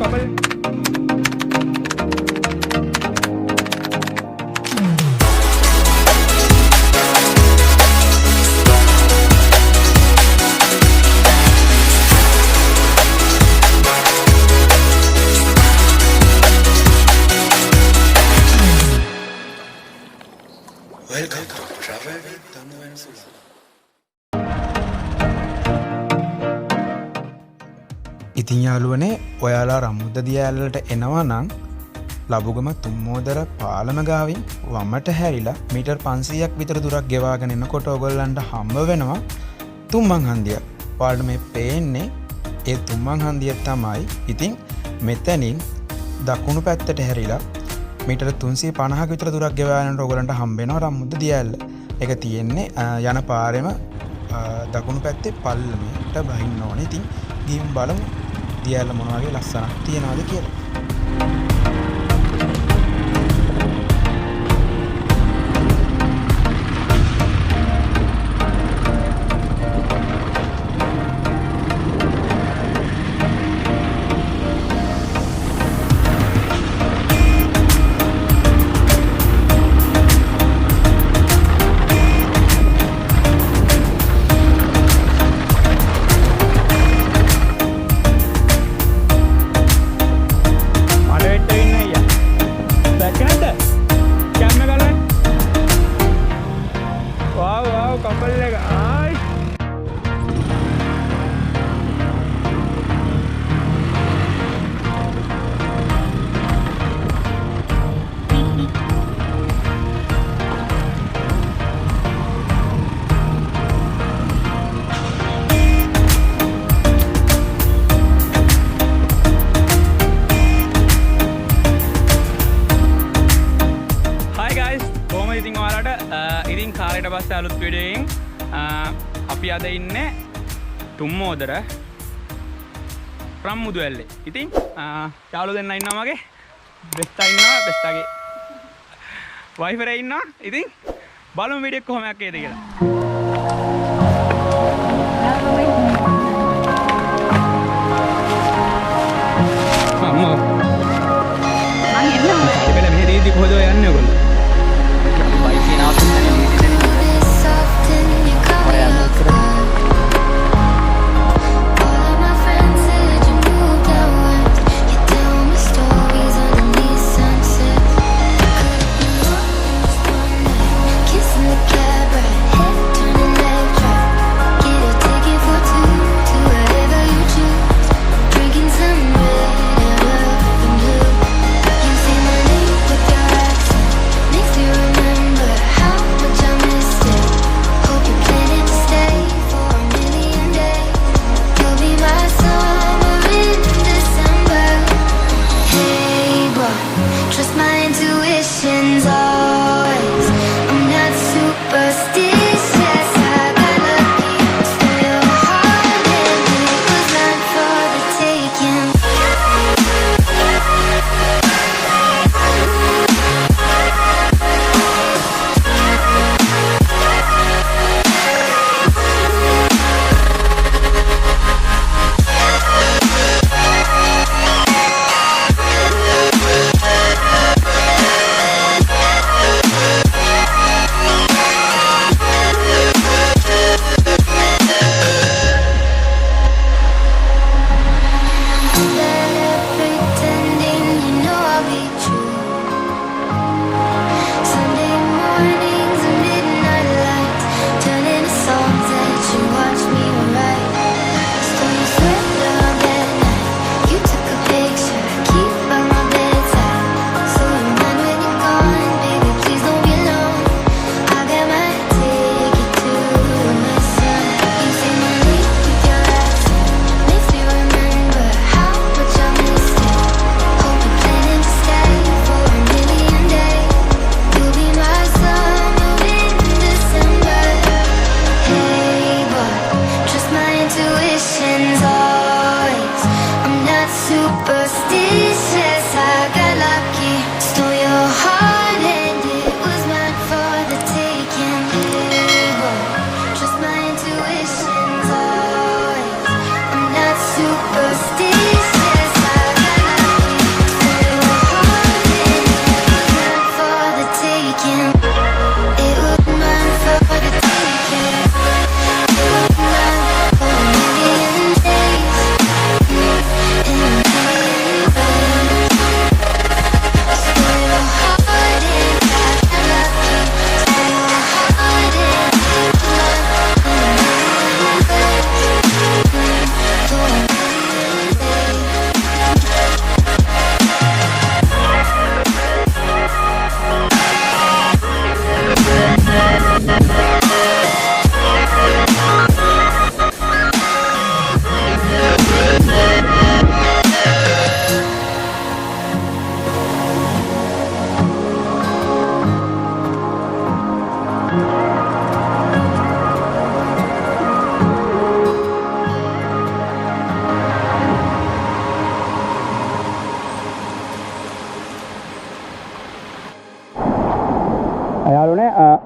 couple. Welcome to Travel with Danu and Sula. ඉතින් යාළුවනේ ඔයාලා රම්මුද දියඇල්ලට එනවා නම් ලබුගම තුම්මෝදර පාලම ගාවින් වමට හැරිලා මීටර් 500ක් විතර දුරක් ගෙවාගෙන එනකොට ඔයගොල්ලන්ට හම්බ වෙනවා තුම්මන් හන්දිය. ඔයාලට මේ පේන්නේ ඒ තුම්මන් හන්දිය තමයි. ඉතින් මෙතනින් දකුණු පැත්තට හැරිලා මීටර් 350ක විතර දුරක් ගෙවාගෙන ඔයගොල්ලන්ට හම්බ වෙනවා රම්මුද දියඇල්ල. ඒක තියෙන්නේ යන පාරෙම දකුණු පැත්තේ පල්ලමට බහින්න ඕනේ. ඉතින් ගිහින් බලමු දියඇල්ල මොන වගේ ලස්සනක් තියනවද කියලා. ඉතින් කාලයට පස්සේ අලුත් වීඩියෝ එකකින් අපි අද ඉන්නේ තුම්මෝදර රම්මුදු ඇල්ලේ. ඉතින් යාළුවෝ දෙන්නා ඉන්නවා මගේ. බෙස්ටා ඉන්නවා, බෙස්ටාගේ වයිෆරේ ඉන්නවා. ඉතින් බලමු වීඩියෝ එක කොහොමද යකේද කියලා. අම්මා මං එන්න ඕනේ. මෙහෙදීදී කොහොද යන්නේ ඔයගොල්ලෝ?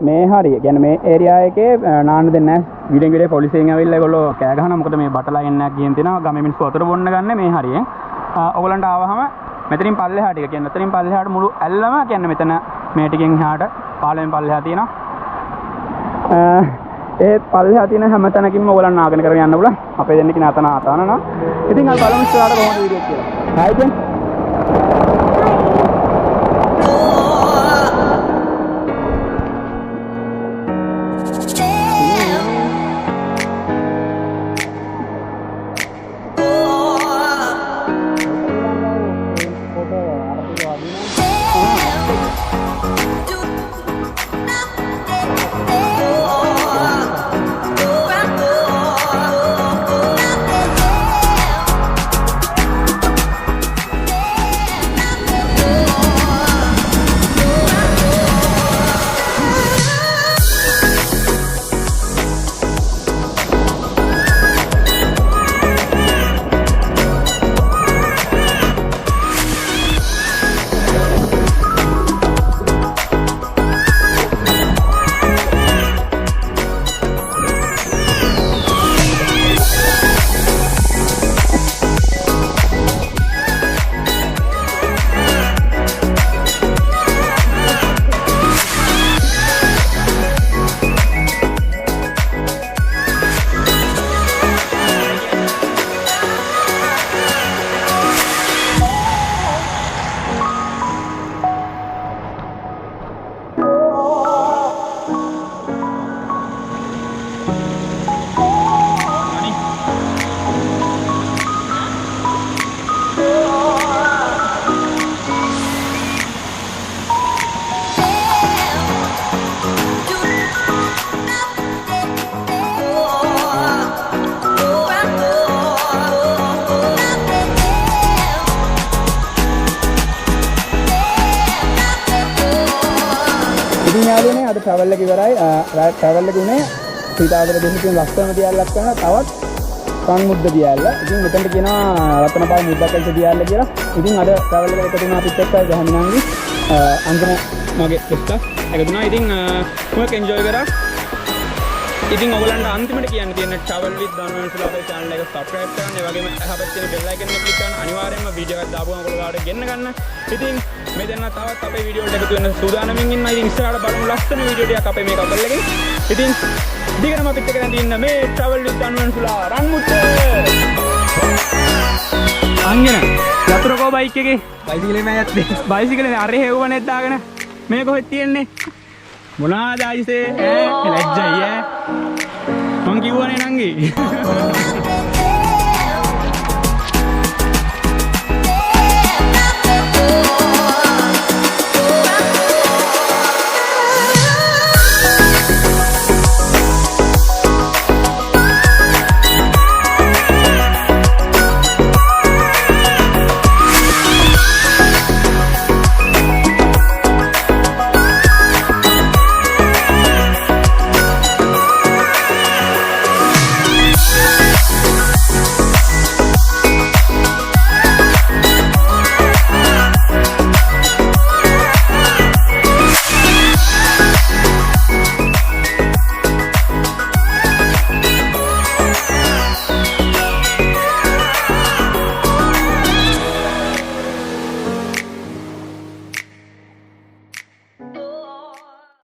මේ හරිය කියන්නේ මේ ඒරියා එකේ නාන්න දෙන්නේ නැහැ. විඩෙන් විඩේ පොලිසියෙන් ඇවිල්ලා ඒගොල්ලෝ කෑ ගහනවා. මොකද මේ බටලා එන්නේ නැහැ කියන තැන ගමේ මිනිස්සු වතුර බොන්න ගන්න මේ හරියෙන්. ඔයගලන්ට ආවහම මෙතනින් පල්ලෙහාට ටික කියන්නේ මෙතනින් පල්ලෙහාට මුළු ඇල්ලම කියන්නේ මෙතන මේ ටිකෙන් එහාට පාලෙන් පල්ලෙහා තියෙනවා. ඒ පල්ලෙහා තියෙන හැම තැනකින්ම ඔයගලන් නාගෙන කරගෙන යන්න පුළුවන්. අපේ දෙන්නේ කින අතන ආතනනා. ඉතින් අපි බලමු ඉස්සරහට කොහොමද වීඩියෝ කියලා. හයි දැන්. ඉතින් යාළුවනේ අද ට්‍රැවල් එක ඉවරයි. ට්‍රැවල් එක උනේ සීතාවර දෙන්න තියෙන ලස්සනම දියල්ලක් කරන තවත් රන්මුද්ද දියල්ල. ඉතින් මෙතනට කියනවා රත්නපාල මුද්දකල්ස දියල්ල කියලා. ඉතින් අද ට්‍රැවල් එක එකතු වුණා අපිත් එක්ක ධහමි නංගි අන්ජන මගේ දෙස්සා එකතු වුණා. ඉතින් මොකක් එන්ජොයි කරා. ඉතින් ඔයගලන්ට අන්තිමට කියන්න තියෙන ට්‍රැවල් විත් දනු වෙන සුලා අපේ channel එක subscribe කරන්න. ඒ වගේම එහාපැත්තේ තියෙන bell icon එක click කරන්න. අනිවාර්යයෙන්ම වීඩියෝ එකක් දාපුවම ඔයගොල්ලෝ ගෙන්න ගන්න. ඉතින් මේ දෙන්න තවත් අපේ වීඩියෝ වලට එකතු වෙන්න සූදානම්ින් ඉන්නවා. ඉතින් ඉස්සරහට බලමු ලස්සන වීඩියෝ ටිකක් අපේ මේ කපල් එකෙන්. ඉතින් දිගටම අපිත් එක්ක දැන් ඉන්න මේ ට්‍රැවල් විත් දනු වෙන සුලා රන්මුද්ද අංජන යතුරු කෝ බයික් එකේ බයිසිකලේ මම යත්තේ. බයිසිකලේ අරේ හෙව්වනේ දාගෙන මේ කොහෙද තියෙන්නේ? මොනවාද ආයිසේ ඈ ලැජ්ජයි ඈ මං කිව්වනේ නංගි